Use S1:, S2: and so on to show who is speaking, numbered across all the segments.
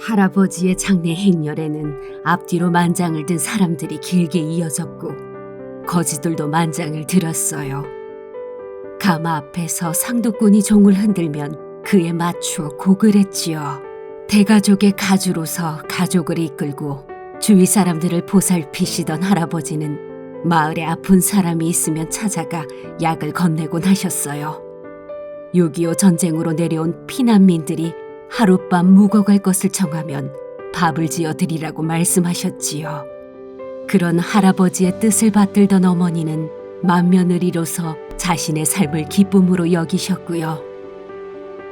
S1: 할아버지의 장례 행렬에는 앞뒤로 만장을 든 사람들이 길게 이어졌고 거지들도 만장을 들었어요. 가마 앞에서 상도꾼이 종을 흔들면 그에 맞추어 곡을 했지요. 대가족의 가주로서 가족을 이끌고 주위 사람들을 보살피시던 할아버지는 마을에 아픈 사람이 있으면 찾아가 약을 건네곤 하셨어요. 6.25 전쟁으로 내려온 피난민들이 하룻밤 묵어갈 것을 정하면 밥을 지어 드리라고 말씀하셨지요. 그런 할아버지의 뜻을 받들던 어머니는 만면을 이뤄서 자신의 삶을 기쁨으로 여기셨고요.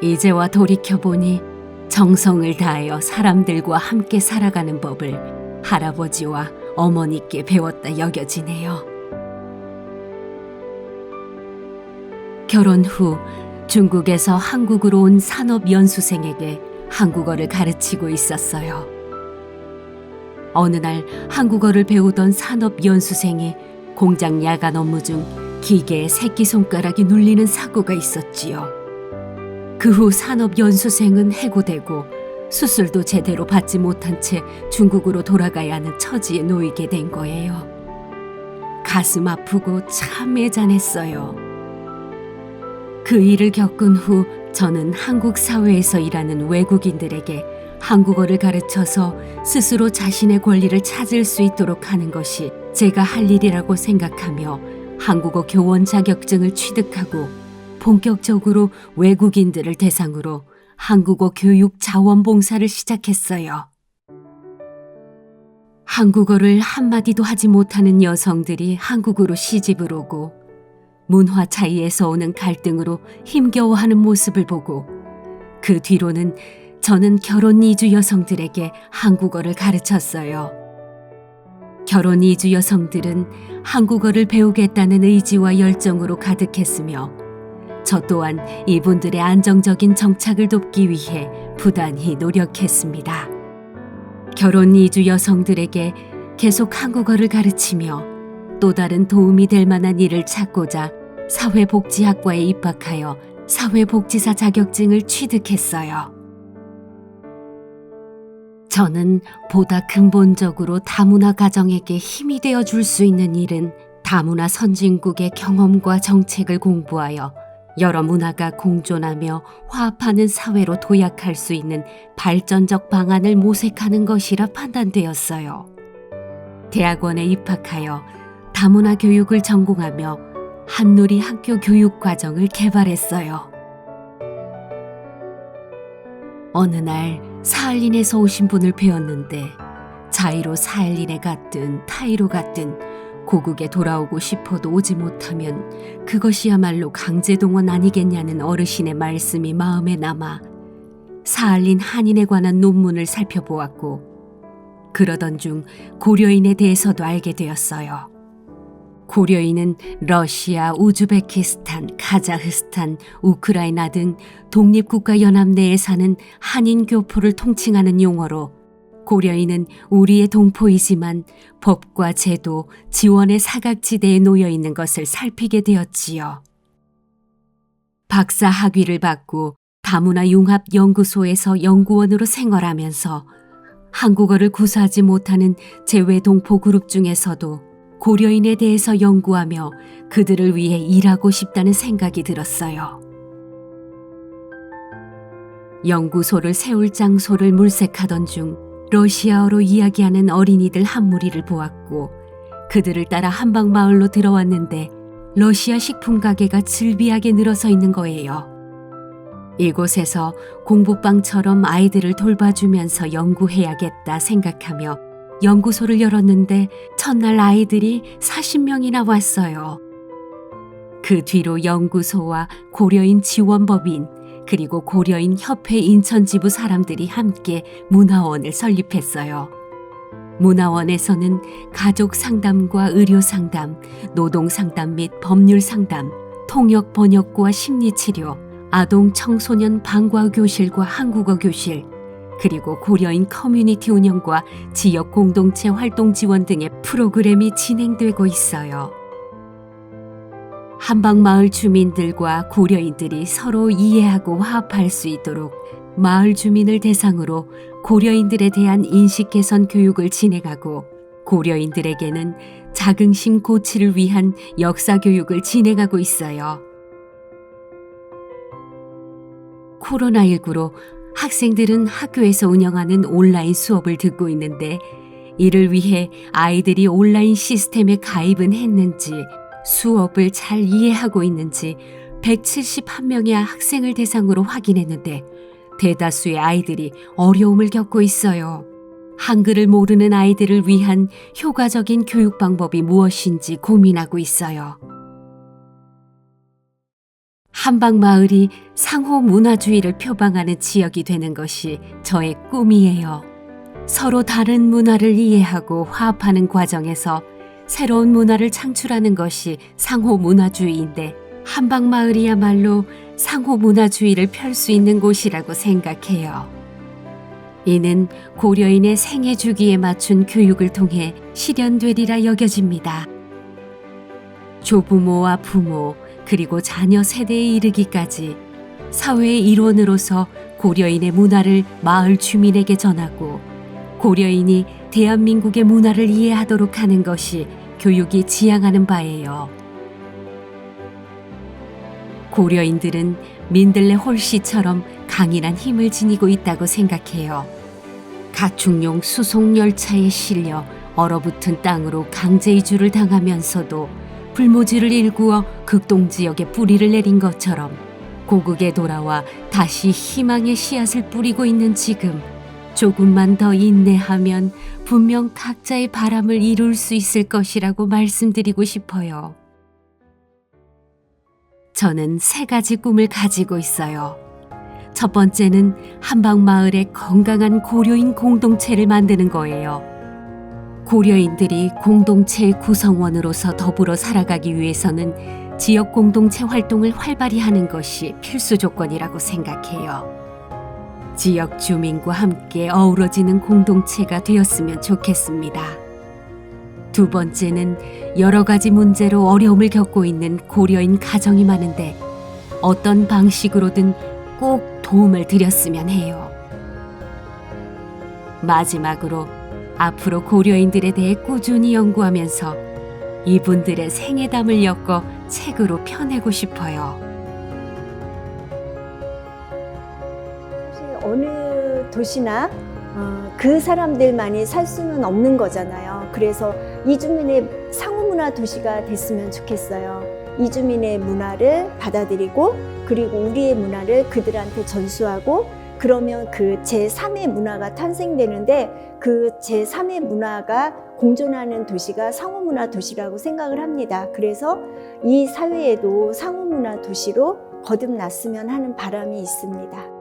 S1: 이제와 돌이켜보니 정성을 다하여 사람들과 함께 살아가는 법을 할아버지와 어머니께 배웠다 여겨지네요. 결혼 후 중국에서 한국으로 온 산업연수생에게 한국어를 가르치고 있었어요. 어느 날 한국어를 배우던 산업연수생이 공장 야간 업무 중 기계에 새끼손가락이 눌리는 사고가 있었지요. 그 후 산업연수생은 해고되고 수술도 제대로 받지 못한 채 중국으로 돌아가야 하는 처지에 놓이게 된 거예요. 가슴 아프고 참 애잔했어요. 그 일을 겪은 후 저는 한국 사회에서 일하는 외국인들에게 한국어를 가르쳐서 스스로 자신의 권리를 찾을 수 있도록 하는 것이 제가 할 일이라고 생각하며 한국어 교원 자격증을 취득하고 본격적으로 외국인들을 대상으로 한국어 교육 자원봉사를 시작했어요. 한국어를 한마디도 하지 못하는 여성들이 한국으로 시집을 오고 문화 차이에서 오는 갈등으로 힘겨워하는 모습을 보고 그 뒤로는 저는 결혼 이주 여성들에게 한국어를 가르쳤어요. 결혼 이주 여성들은 한국어를 배우겠다는 의지와 열정으로 가득했으며 저 또한 이분들의 안정적인 정착을 돕기 위해 부단히 노력했습니다. 결혼 이주 여성들에게 계속 한국어를 가르치며 또 다른 도움이 될 만한 일을 찾고자 사회복지학과에 입학하여 사회복지사 자격증을 취득했어요. 저는 보다 근본적으로 다문화 가정에게 힘이 되어 줄 수 있는 일은 다문화 선진국의 경험과 정책을 공부하여 여러 문화가 공존하며 화합하는 사회로 도약할 수 있는 발전적 방안을 모색하는 것이라 판단되었어요. 대학원에 입학하여 다문화 교육을 전공하며 한누리 학교 교육 과정을 개발했어요. 어느 날 사할린에서 오신 분을 뵈었는데 자이로 사할린에 갔든 타이로 갔든 고국에 돌아오고 싶어도 오지 못하면 그것이야말로 강제동원 아니겠냐는 어르신의 말씀이 마음에 남아 사할린 한인에 관한 논문을 살펴보았고 그러던 중 고려인에 대해서도 알게 되었어요. 고려인은 러시아, 우즈베키스탄, 카자흐스탄, 우크라이나 등 독립국가연합 내에 사는 한인 교포를 통칭하는 용어로 고려인은 우리의 동포이지만 법과 제도, 지원의 사각지대에 놓여 있는 것을 살피게 되었지요. 박사 학위를 받고 다문화 융합 연구소에서 연구원으로 생활하면서 한국어를 구사하지 못하는 재외 동포 그룹 중에서도 고려인에 대해서 연구하며 그들을 위해 일하고 싶다는 생각이 들었어요. 연구소를 세울 장소를 물색하던 중 러시아어로 이야기하는 어린이들 한 무리를 보았고 그들을 따라 한방마을로 들어왔는데 러시아 식품 가게가 즐비하게 늘어서 있는 거예요. 이곳에서 공부방처럼 아이들을 돌봐주면서 연구해야겠다 생각하며 연구소를 열었는데 첫날 아이들이 40명이나 왔어요. 그 뒤로 연구소와 고려인 지원법인 그리고 고려인 협회 인천지부 사람들이 함께 문화원을 설립했어요. 문화원에서는 가족 상담과 의료 상담, 노동 상담 및 법률 상담, 통역 번역과 심리치료, 아동 청소년 방과 교실과 한국어 교실, 그리고 고려인 커뮤니티 운영과 지역 공동체 활동 지원 등의 프로그램이 진행되고 있어요. 한방마을 주민들과 고려인들이 서로 이해하고 화합할 수 있도록 마을 주민을 대상으로 고려인들에 대한 인식 개선 교육을 진행하고 고려인들에게는 자긍심 고취를 위한 역사 교육을 진행하고 있어요. 코로나19로 학생들은 학교에서 운영하는 온라인 수업을 듣고 있는데 이를 위해 아이들이 온라인 시스템에 가입은 했는지 수업을 잘 이해하고 있는지 171명의 학생을 대상으로 확인했는데 대다수의 아이들이 어려움을 겪고 있어요. 한글을 모르는 아이들을 위한 효과적인 교육 방법이 무엇인지 고민하고 있어요. 한방마을이 상호 문화주의를 표방하는 지역이 되는 것이 저의 꿈이에요. 서로 다른 문화를 이해하고 화합하는 과정에서 새로운 문화를 창출하는 것이 상호 문화주의인데 한방마을이야말로 상호 문화주의를 펼 수 있는 곳이라고 생각해요. 이는 고려인의 생애 주기에 맞춘 교육을 통해 실현되리라 여겨집니다. 조부모와 부모 그리고 자녀 세대에 이르기까지 사회의 일원으로서 고려인의 문화를 마을 주민에게 전하고 고려인이 대한민국의 문화를 이해하도록 하는 것이 교육이 지향하는 바예요. 고려인들은 민들레 홀씨처럼 강인한 힘을 지니고 있다고 생각해요. 가축용 수송 열차에 실려 얼어붙은 땅으로 강제 이주를 당하면서도 불모지를 일구어 극동 지역에 뿌리를 내린 것처럼 고국에 돌아와 다시 희망의 씨앗을 뿌리고 있는 지금 조금만 더 인내하면 분명 각자의 바람을 이룰 수 있을 것이라고 말씀드리고 싶어요. 저는 3가지 꿈을 가지고 있어요. 첫 번째는 한방마을에 건강한 고려인 공동체를 만드는 거예요. 고려인들이 공동체의 구성원으로서 더불어 살아가기 위해서는 지역 공동체 활동을 활발히 하는 것이 필수 조건이라고 생각해요. 지역 주민과 함께 어우러지는 공동체가 되었으면 좋겠습니다. 두 번째는 여러 가지 문제로 어려움을 겪고 있는 고려인 가정이 많은데 어떤 방식으로든 꼭 도움을 드렸으면 해요. 마지막으로 앞으로 고려인들에 대해 꾸준히 연구하면서 이분들의 생애담을 엮어 책으로 펴내고 싶어요.
S2: 사실 어느 도시나 그 사람들만이 살 수는 없는 거잖아요. 그래서 이주민의 상호문화 도시가 됐으면 좋겠어요. 이주민의 문화를 받아들이고 그리고 우리의 문화를 그들한테 전수하고 그러면 그 제3의 문화가 탄생되는데 그 제3의 문화가 공존하는 도시가 상호문화 도시라고 생각을 합니다. 그래서 이 사회에도 상호문화 도시로 거듭났으면 하는 바람이 있습니다.